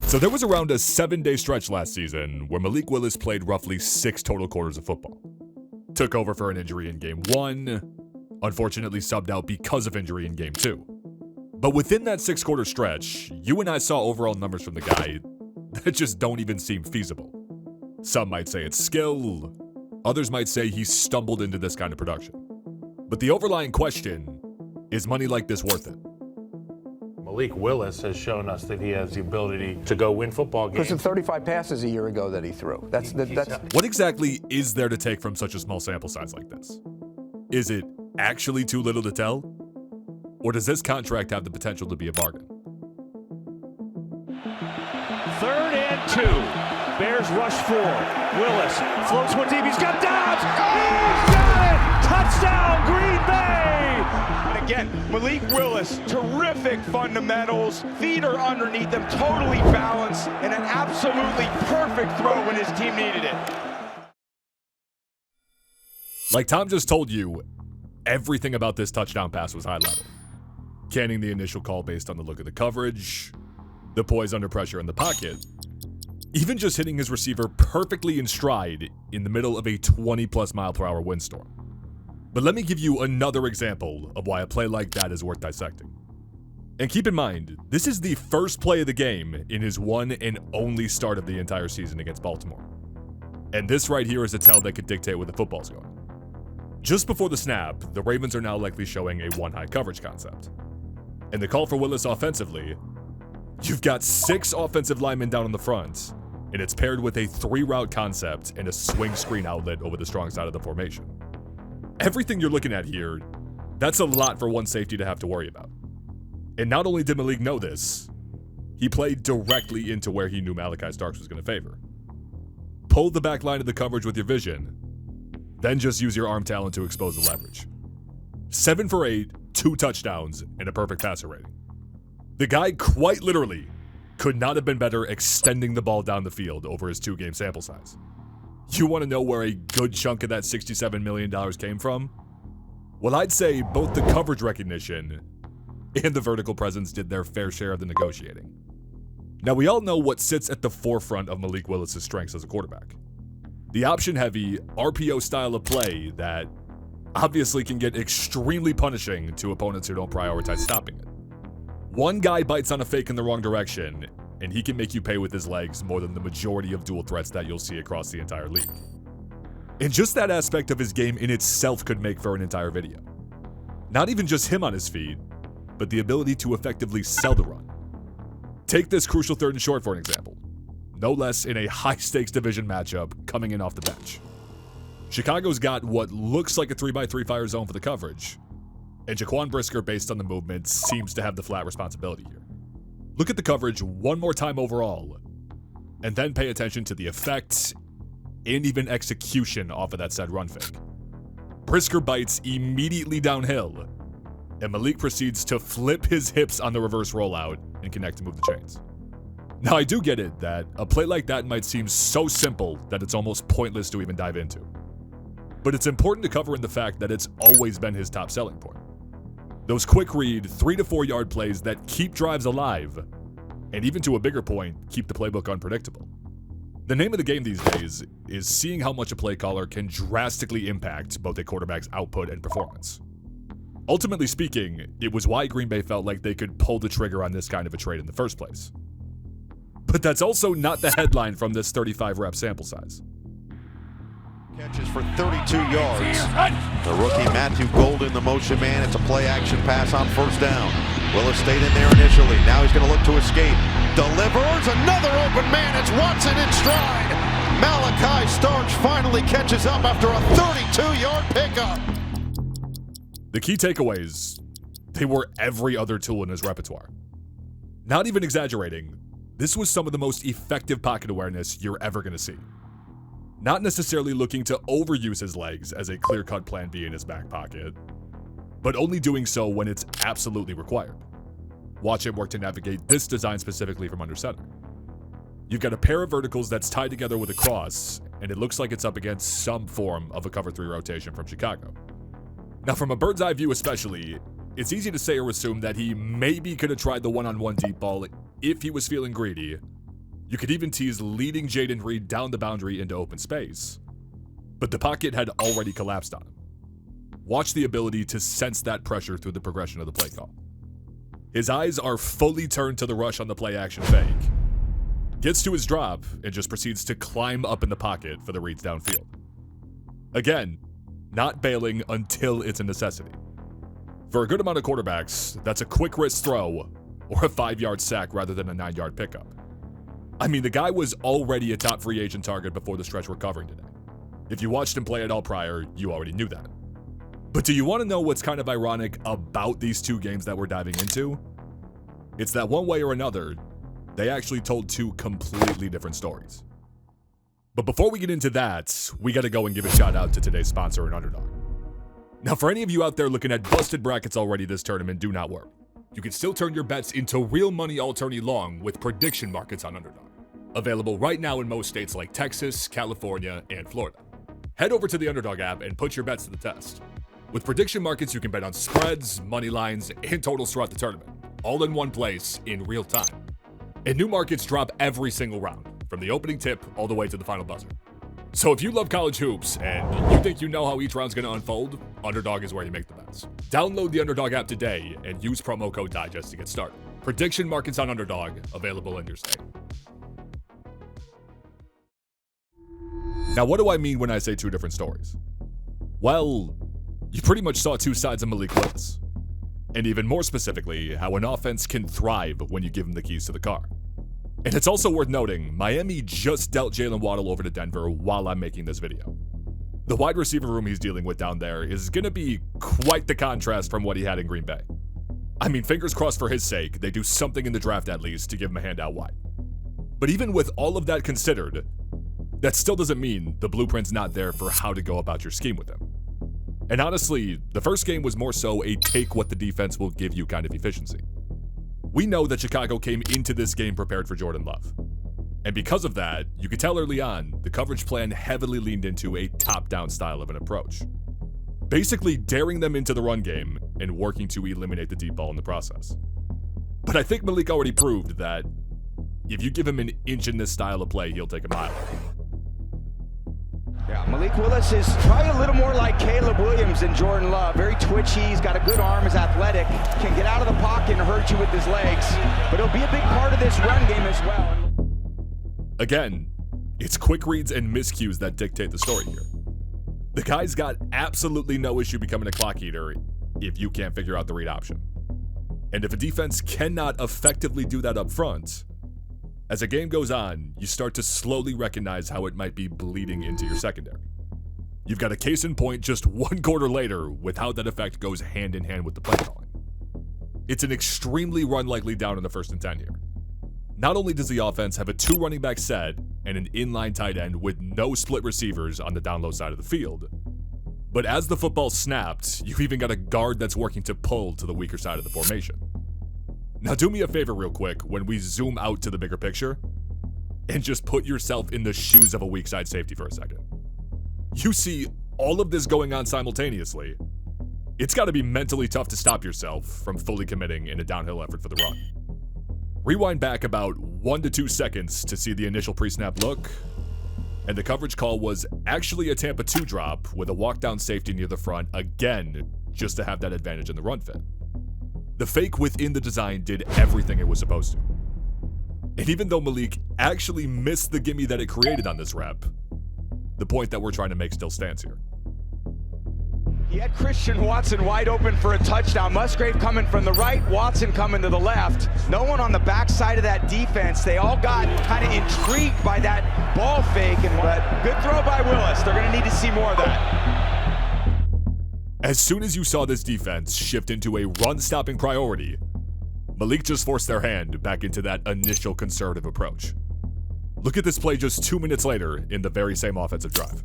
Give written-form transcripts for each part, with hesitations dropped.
So there was around a 7-day stretch last season where Malik Willis played roughly 6 total quarters of football. Took over for an injury in game 1, unfortunately subbed out because of injury in game 2. But within that 6-quarter stretch, you and I saw overall numbers from the guy that just don't even seem feasible. Some might say it's skill, others might say he stumbled into this kind of production. But the overlying question, is money like this worth it? Malik Willis has shown us that he has the ability to go win football games. Because of 35 passes a year ago that he threw. That's What exactly is there to take from such a small sample size like this? Is it actually too little to tell? Or does this contract have the potential to be a bargain? 3rd and 2. Bears rush 4. Willis floats one deep. He's got Dobbs. He's got it! Touchdown, Green Bay! And again, Malik Willis, terrific fundamentals. Feet are underneath them, totally balanced, and an absolutely perfect throw when his team needed it. Like Tom just told you, everything about this touchdown pass was high level. Canning the initial call based on the look of the coverage, the poise under pressure in the pocket, even just hitting his receiver perfectly in stride in the middle of a 20+ mile per hour windstorm. But let me give you another example of why a play like that is worth dissecting. And keep in mind, this is the first play of the game in his one and only start of the entire season against Baltimore. And this right here is a tell that could dictate where the football's going. Just before the snap, the Ravens are now likely showing a one-high coverage concept. And the call for Willis offensively, you've got 6 offensive linemen down on the front, and it's paired with a 3-route concept and a swing screen outlet over the strong side of the formation. Everything you're looking at here, that's a lot for one safety to have to worry about. And not only did Malik know this, he played directly into where he knew Malachi Starks was going to favor. Pull the back line of the coverage with your vision, then just use your arm talent to expose the leverage. 7 for 8, 2 touchdowns, and a perfect passer rating. The guy quite literally could not have been better extending the ball down the field over his 2-game sample size. You want to know where a good chunk of that $67 million came from? Well, I'd say both the coverage recognition and the vertical presence did their fair share of the negotiating. Now, we all know what sits at the forefront of Malik Willis' strengths as a quarterback. The option-heavy, RPO style of play that obviously can get extremely punishing to opponents who don't prioritize stopping it. One guy bites on a fake in the wrong direction, and he can make you pay with his legs more than the majority of dual threats that you'll see across the entire league. And just that aspect of his game in itself could make for an entire video. Not even just him on his feet, but the ability to effectively sell the run. Take this crucial 3rd and short for an example. No less in a high-stakes division matchup coming in off the bench. Chicago's got what looks like a 3x3 fire zone for the coverage, and Jaquan Brisker, based on the movement, seems to have the flat responsibility here. Look at the coverage one more time overall, and then pay attention to the effect and even execution off of that said run fake. Brisker bites immediately downhill, and Malik proceeds to flip his hips on the reverse rollout and connect to move the chains. Now, I do get it that a play like that might seem so simple that it's almost pointless to even dive into. But it's important to cover in the fact that it's always been his top selling point. Those quick read 3 to 4 yard plays that keep drives alive, and even to a bigger point, keep the playbook unpredictable. The name of the game these days is seeing how much a play caller can drastically impact both a quarterback's output and performance. Ultimately speaking, it was why Green Bay felt like they could pull the trigger on this kind of a trade in the first place. But that's also not the headline from this 35-rep sample size. Catches for 32 yards. The rookie Matthew Golden, the motion man. It's a play-action pass on 1st down. Willis stayed in there initially. Now he's going to look to escape. Delivers another open man. It's Watson in stride. Malachi Starks finally catches up after a 32-yard pickup. The key takeaways, they were every other tool in his repertoire. Not even exaggerating, this was some of the most effective pocket awareness you're ever going to see. Not necessarily looking to overuse his legs as a clear-cut plan B in his back pocket, but only doing so when it's absolutely required. Watch him work to navigate this design specifically from under center. You've got a pair of verticals that's tied together with a cross, and it looks like it's up against some form of a cover 3 rotation from Chicago. Now, from a bird's eye view especially, it's easy to say or assume that he maybe could have tried the one-on-one deep ball if he was feeling greedy, You could even tease leading Jayden Reed down the boundary into open space, but the pocket had already collapsed on him. Watch the ability to sense that pressure through the progression of the play call. His eyes are fully turned to the rush on the play action fake, gets to his drop, and just proceeds to climb up in the pocket for the reads downfield. Again, not bailing until it's a necessity. For a good amount of quarterbacks, that's a quick wrist throw or a 5-yard sack rather than a 9-yard pickup. I mean, the guy was already a top free agent target before the stretch we're covering today. If you watched him play at all prior, you already knew that. But do you want to know what's kind of ironic about these two games that we're diving into? It's that one way or another, they actually told two completely different stories. But before we get into that, we gotta go and give a shout out to today's sponsor and Underdog. Now, for any of you out there looking at busted brackets already this tournament, do not worry. You can still turn your bets into real money all tourney long with prediction markets on Underdog. Available right now in most states like Texas, California, and Florida. Head over to the Underdog app and put your bets to the test. With prediction markets, you can bet on spreads, money lines, and totals throughout the tournament, all in one place in real time. And new markets drop every single round, from the opening tip all the way to the final buzzer. So if you love college hoops and you think you know how each round's going to unfold, Underdog is where you make the bets. Download the Underdog app today and use promo code DIGEST to get started. Prediction markets on Underdog, available in your state. Now, what do I mean when I say two different stories? Well, you pretty much saw two sides of Malik Willis. And even more specifically, how an offense can thrive when you give them the keys to the car. And it's also worth noting, Miami just dealt Jaylen Waddle over to Denver while I'm making this video. The wide receiver room he's dealing with down there is going to be quite the contrast from what he had in Green Bay. I mean, fingers crossed for his sake, they do something in the draft at least to give him a hand out wide. But even with all of that considered, that still doesn't mean the blueprint's not there for how to go about your scheme with him. And honestly, the first game was more so a take what the defense will give you kind of efficiency. We know that Chicago came into this game prepared for Jordan Love. And because of that, you could tell early on, the coverage plan heavily leaned into a top-down style of an approach. Basically daring them into the run game and working to eliminate the deep ball in the process. But I think Malik already proved that if you give him an inch in this style of play, he'll take a mile. Yeah, Malik Willis is probably a little more like Caleb Williams than Jordan Love. Very twitchy, he's got a good arm, is athletic, can get out of the pocket and hurt you with his legs. But he'll be a big part of this run game as well. Again, it's quick reads and miscues that dictate the story here. The guy's got absolutely no issue becoming a clock eater if you can't figure out the read option. And if a defense cannot effectively do that up front, as a game goes on, you start to slowly recognize how it might be bleeding into your secondary. You've got a case in point just one quarter later with how that effect goes hand in hand with the play calling. It's an extremely run-likely down in the 1st and 10 here. Not only does the offense have a 2 running back set and an inline tight end with no split receivers on the down low side of the field, but as the football snapped, you've even got a guard that's working to pull to the weaker side of the formation. Now do me a favor real quick when we zoom out to the bigger picture and just put yourself in the shoes of a weak side safety for a second. You see all of this going on simultaneously. It's got to be mentally tough to stop yourself from fully committing in a downhill effort for the run. Rewind back about 1 to 2 seconds to see the initial pre-snap look, and the coverage call was actually a Tampa 2 drop with a walk down safety near the front again, just to have that advantage in the run fit. The fake within the design did everything it was supposed to. And even though Malik actually missed the gimme that it created on this rep, the point that we're trying to make still stands here. He had Christian Watson wide open for a touchdown. Musgrave coming from the right, Watson coming to the left. No one on the backside of that defense. They all got kind of intrigued by that ball fake, but good throw by Willis. They're going to need to see more of that. As soon as you saw this defense shift into a run-stopping priority, Malik just forced their hand back into that initial conservative approach. Look at this play just 2 minutes later in the very same offensive drive.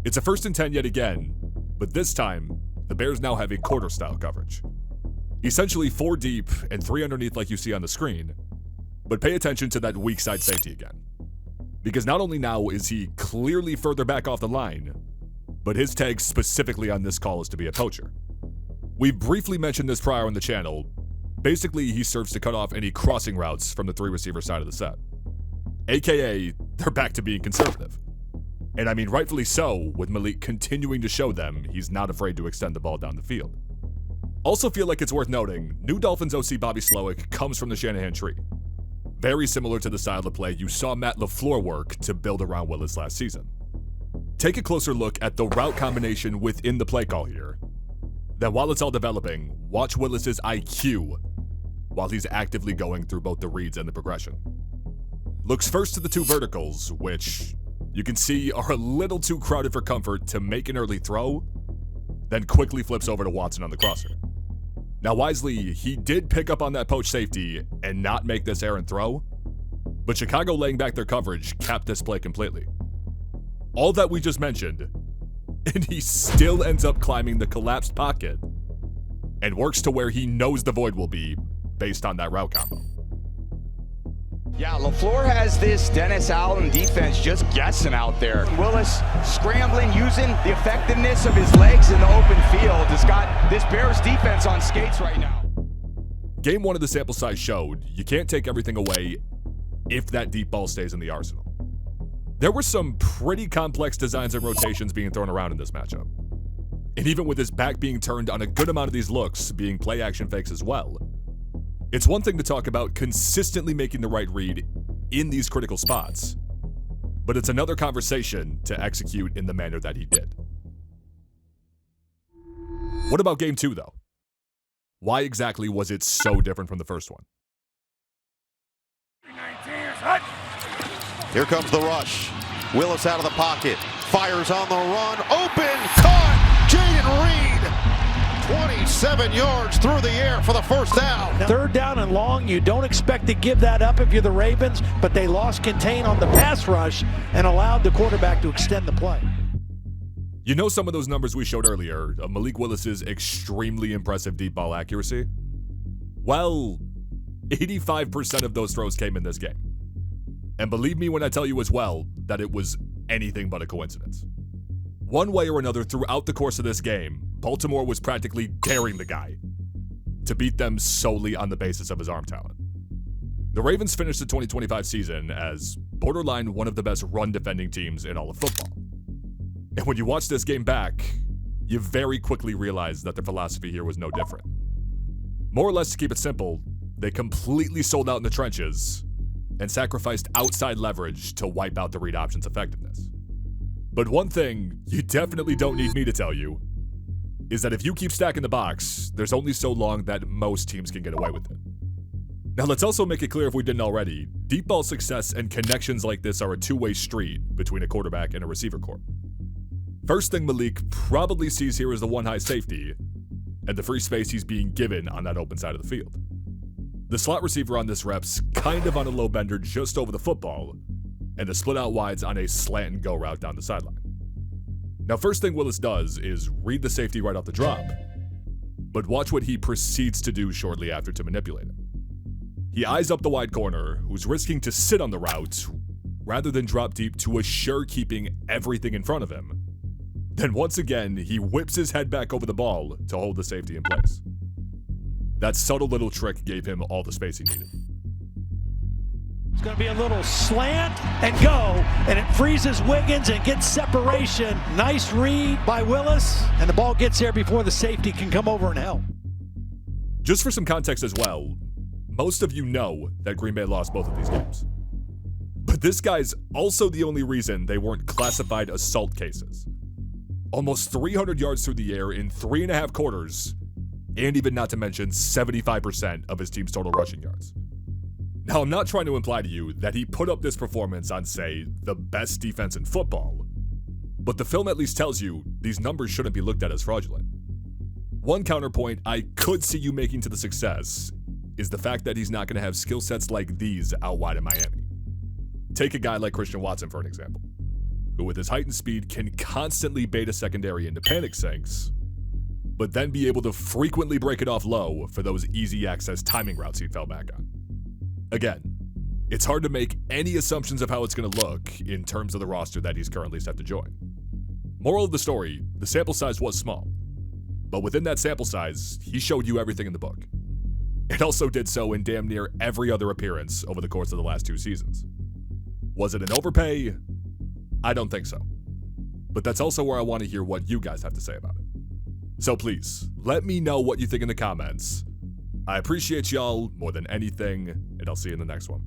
It's a 1st and 10 yet again, but this time, the Bears now have a quarter-style coverage. Essentially 4 deep and 3 underneath like you see on the screen, but pay attention to that weak side safety again. Because not only now is he clearly further back off the line, but his tag specifically on this call is to be a poacher. We've briefly mentioned this prior on the channel. Basically, he serves to cut off any crossing routes from the 3 receiver side of the set. AKA, they're back to being conservative. And I mean, rightfully so, with Malik continuing to show them he's not afraid to extend the ball down the field. Also feel like it's worth noting, new Dolphins OC Bobby Slowik comes from the Shanahan tree. Very similar to the style of play you saw Matt LaFleur work to build around Willis last season. Take a closer look at the route combination within the play call here. Then while it's all developing, watch Willis's IQ while he's actively going through both the reads and the progression. Looks first to the two verticals, which you can see are a little too crowded for comfort to make an early throw, then quickly flips over to Watson on the crosser. Now wisely, he did pick up on that poach safety and not make this errant throw, but Chicago laying back their coverage capped this play completely. All that we just mentioned, and he still ends up climbing the collapsed pocket and works to where he knows the void will be based on that route combo. Yeah, LaFleur has this Dennis Allen defense just guessing out there. Willis scrambling, using the effectiveness of his legs in the open field. Has got this Bears defense on skates right now. Game 1 of the sample size showed you can't take everything away if that deep ball stays in the arsenal. There were some pretty complex designs and rotations being thrown around in this matchup. And even with his back being turned on a good amount of these looks being play action fakes as well, it's one thing to talk about consistently making the right read in these critical spots, but it's another conversation to execute in the manner that he did. What about game 2 though? Why exactly was it so different from the first one? Here comes the rush. Willis out of the pocket. Fires on the run. Open. Caught. Jayden Reed. 27 yards through the air for the first down. Third down and long. You don't expect to give that up if you're the Ravens, but they lost contain on the pass rush and allowed the quarterback to extend the play. You know some of those numbers we showed earlier of Malik Willis's extremely impressive deep ball accuracy? Well, 85% of those throws came in this game. And believe me when I tell you as well that it was anything but a coincidence. One way or another throughout the course of this game, Baltimore was practically daring the guy to beat them solely on the basis of his arm talent. The Ravens finished the 2025 season as borderline one of the best run defending teams in all of football. And when you watch this game back, you very quickly realize that their philosophy here was no different. More or less to keep it simple, they completely sold out in the trenches and sacrificed outside leverage to wipe out the read option's effectiveness. But one thing you definitely don't need me to tell you is that if you keep stacking the box, there's only so long that most teams can get away with it. Now let's also make it clear if we didn't already, deep ball success and connections like this are a two-way street between a quarterback and a receiver corps. First thing Malik probably sees here is the one high safety and the free space he's being given on that open side of the field. The slot receiver on this rep's kind of on a low bender just over the football, and the split out wides on a slant and go route down the sideline. Now first thing Willis does is read the safety right off the drop, but watch what he proceeds to do shortly after to manipulate him. He eyes up the wide corner, who's risking to sit on the route rather than drop deep to assure keeping everything in front of him. Then once again, he whips his head back over the ball to hold the safety in place. That subtle little trick gave him all the space he needed. It's going to be a little slant and go, and it freezes Wiggins and gets separation. Nice read by Willis, and the ball gets there before the safety can come over and help. Just for some context as well, most of you know that Green Bay lost both of these games. But this guy's also the only reason they weren't classified assault cases. Almost 300 yards through the air in 3.5 quarters, and even not to mention 75% of his team's total rushing yards. Now, I'm not trying to imply to you that he put up this performance on, say, the best defense in football, but the film at least tells you these numbers shouldn't be looked at as fraudulent. One counterpoint I could see you making to the success is the fact that he's not going to have skill sets like these out wide in Miami. Take a guy like Christian Watson for an example, who with his height and speed can constantly bait a secondary into panic sinks, but then be able to frequently break it off low for those easy access timing routes he fell back on. Again, it's hard to make any assumptions of how it's going to look in terms of the roster that he's currently set to join. Moral of the story, the sample size was small, but within that sample size, he showed you everything in the book. It also did so in damn near every other appearance over the course of the last 2 seasons. Was it an overpay? I don't think so. But that's also where I want to hear what you guys have to say about it. So please, let me know what you think in the comments. I appreciate y'all more than anything, and I'll see you in the next one.